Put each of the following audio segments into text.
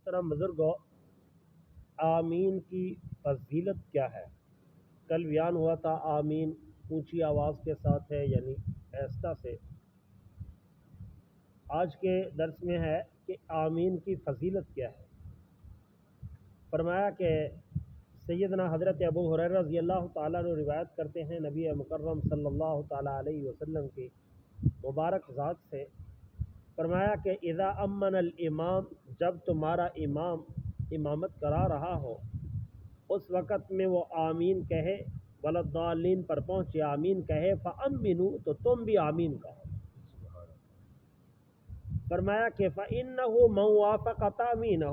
محترم بزرگوں، آمین کی فضیلت کیا ہے؟ کل بیان ہوا تھا آمین اونچی آواز کے ساتھ ہے یعنی آہستہ سے۔ آج کے درس میں ہے کہ آمین کی فضیلت کیا ہے۔ فرمایا کہ سیدنا حضرت ابو ہریرہ رضی اللہ تعالیٰ عنہ روایت کرتے ہیں نبی مکرم صلی اللہ تعالیٰ علیہ وسلم کی مبارک ذات سے، فرمایا کہ اذا امن الامام، جب تمہارا امام امامت کرا رہا ہو اس وقت میں وہ آمین کہے، ولضالین پر پہنچے آمین کہے، فامنوا، تو تم بھی آمین کہو۔ فرمایا کہ فانہ من وافق تامینہ،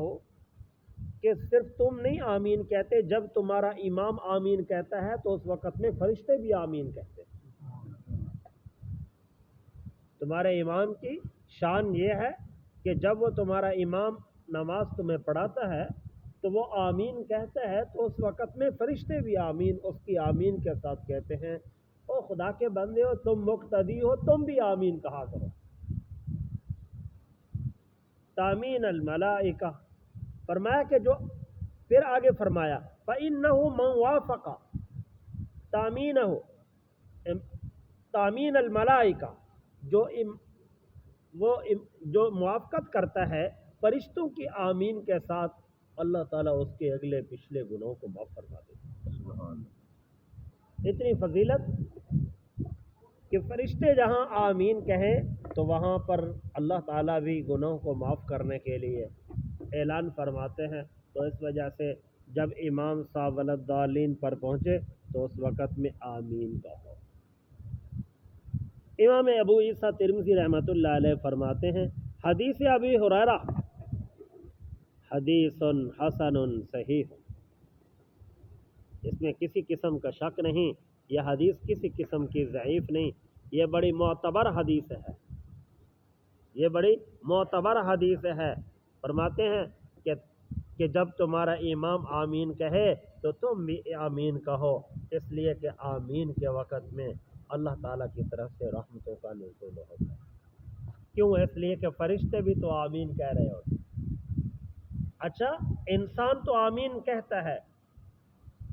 کہ صرف تم نہیں آمین کہتے، جب تمہارا امام آمین کہتا ہے تو اس وقت میں فرشتے بھی آمین کہتے ہیں۔ تمہارے امام کی شان یہ ہے کہ جب وہ تمہارا امام نماز تمہیں پڑھاتا ہے تو وہ آمین کہتا ہے تو اس وقت میں فرشتے بھی آمین اس کی آمین کے ساتھ کہتے ہیں۔ او خدا کے بندے ہو، تم مقتدی ہو، تم بھی آمین کہا کرو۔ تامین الملائکہ، فرمایا کہ جو پھر آگے فرمایا فَإِنَّهُ مَنْ وَافَقَ تَامِينَهُ تامین الملائکہ، جو موافقت کرتا ہے فرشتوں کی آمین کے ساتھ، اللہ تعالیٰ اس کے اگلے پچھلے گناہوں کو معاف فرما دیتا ہے۔ اتنی فضیلت کہ فرشتے جہاں آمین کہیں تو وہاں پر اللہ تعالیٰ بھی گناہوں کو معاف کرنے کے لیے اعلان فرماتے ہیں۔ تو اس وجہ سے جب امام صاحب ولضالین پر پہنچے تو اس وقت میں آمین کہو۔ امام ابو عیسیٰ ترمذی رحمۃ اللہ علیہ فرماتے ہیں حدیث ابی ہریرہ حدیث حسن صحیح، اس میں کسی قسم کا شک نہیں، یہ حدیث کسی قسم کی ضعیف نہیں، یہ بڑی معتبر حدیث ہے، یہ بڑی معتبر حدیث ہے۔ فرماتے ہیں کہ جب تمہارا امام آمین کہے تو تم بھی آمین کہو، اس لیے کہ آمین کے وقت میں اللہ تعالیٰ کی طرف سے رحمتوں کا نزول ہوتا ہے۔ کیوں؟ اس لیے کہ فرشتے بھی تو آمین کہہ رہے ہوتے ہیں۔ اچھا، انسان تو آمین کہتا ہے،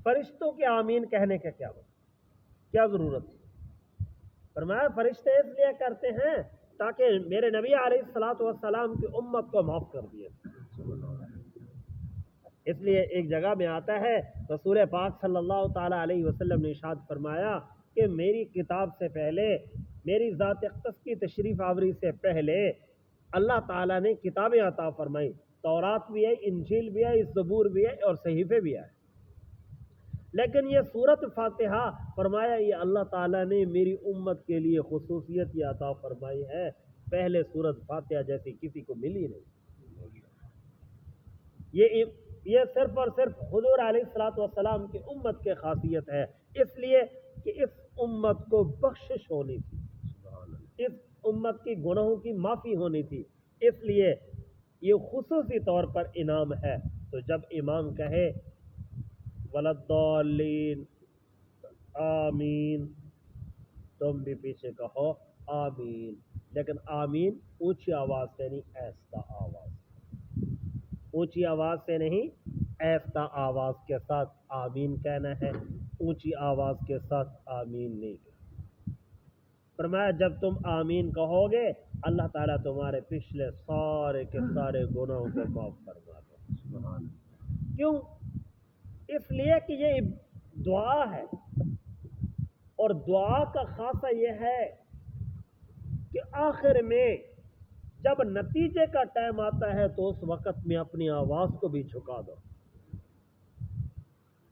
فرشتوں کے آمین کہنے کا کیا ضرورت ہے؟ فرمایا فرشتے اس لیے کرتے ہیں تاکہ میرے نبی علیہ الصلوۃ والسلام کی امت کو معاف کر دیے۔ اس لیے ایک جگہ میں آتا ہے رسول پاک صلی اللہ تعالیٰ علیہ وسلم نے ارشاد فرمایا کہ میری کتاب سے پہلے، میری ذات اقدس کی تشریف آوری سے پہلے اللہ تعالیٰ نے کتابیں عطا فرمائی، تورات بھی ہے، انجیل بھی ہے، زبور بھی ہے اور صحیفے بھی ہے، لیکن یہ سورۃ فاتحہ فرمایا یہ اللہ تعالیٰ نے میری امت کے لیے خصوصیت یہ عطا فرمائی ہے، پہلے سورۃ فاتحہ جیسی کسی کو ملی نہیں۔ یہ صرف اور صرف حضور علیہ الصلوۃ والسلام کی امت کی خاصیت ہے، اس لیے کہ اس امت کو بخشش ہونی تھی، اس امت کی گناہوں کی معافی ہونی تھی، اس لیے یہ خصوصی طور پر انعام ہے۔ تو جب امام کہے ولضالین آمین، تم بھی پیچھے کہو آمین، لیکن آمین اونچی آواز سے نہیں، آہستہ آواز، اونچی آواز سے نہیں، آہستہ آواز کے ساتھ آمین کہنا ہے، اونچی آواز کے ساتھ آمین نہیں کہنا۔ فرمایا جب تم آمین کہو گے اللہ تعالیٰ تمہارے پچھلے سارے کے سارے گناہوں کو معاف فرما دے۔ کیوں؟ اس لیے کہ یہ دعا ہے، اور دعا کا خاصہ یہ ہے کہ آخر میں جب نتیجے کا ٹائم آتا ہے تو اس وقت میں اپنی آواز کو بھی جھکا دو،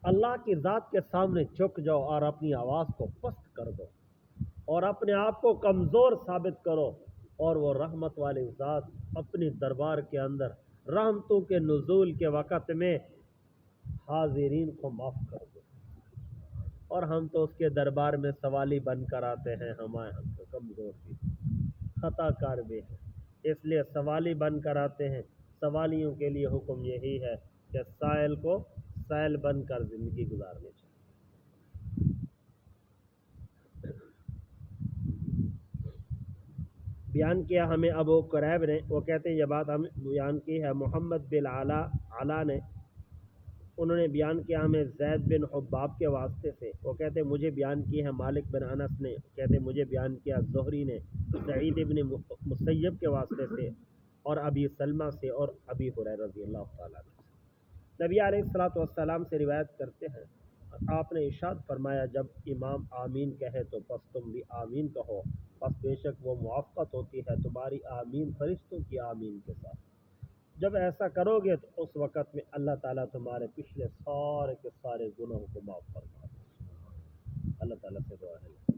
اللہ کی ذات کے سامنے جھک جاؤ اور اپنی آواز کو پست کر دو اور اپنے آپ کو کمزور ثابت کرو، اور وہ رحمت والی ذات اپنی دربار کے اندر رحمتوں کے نزول کے وقت میں حاضرین کو معاف کر دو۔ اور ہم تو اس کے دربار میں سوالی بن کر آتے ہیں، ہم تو کمزور بھی، خطا کار بھی ہیں، اس لیے سوالی بن کر آتے ہیں۔ سوالیوں کے لیے حکم یہی ہے کہ سائل کو سائل بن کر زندگی گزارنی چاہیے۔ بیان کیا ہمیں ابو قریب نے، وہ کہتے ہیں یہ بات ہم بیان کی ہے محمد بن علا نے، انہوں نے بیان کیا ہمیں زید بن حباب کے واسطے سے، وہ کہتے ہیں مجھے بیان کی ہے مالک بن انس نے، کہتے ہیں مجھے بیان کیا زہری نے سعید ابن مسیب کے واسطے سے، اور ابی سلمہ سے، اور ابی ہریرہ رضی اللہ تعالیٰ عنہ سے۔ نبی علیہ الصلوۃ والسلام سے روایت کرتے ہیں آپ نے ارشاد فرمایا جب امام آمین کہے تو پس تم بھی آمین کہو، پس بے شک وہ موافقت ہوتی ہے تمہاری آمین فرشتوں کی آمین کے ساتھ۔ جب ایسا کرو گے تو اس وقت میں اللہ تعالیٰ تمہارے پچھلے سارے کے سارے گناہوں کو معاف فرما دے۔ اللہ تعالیٰ سے دعا ہے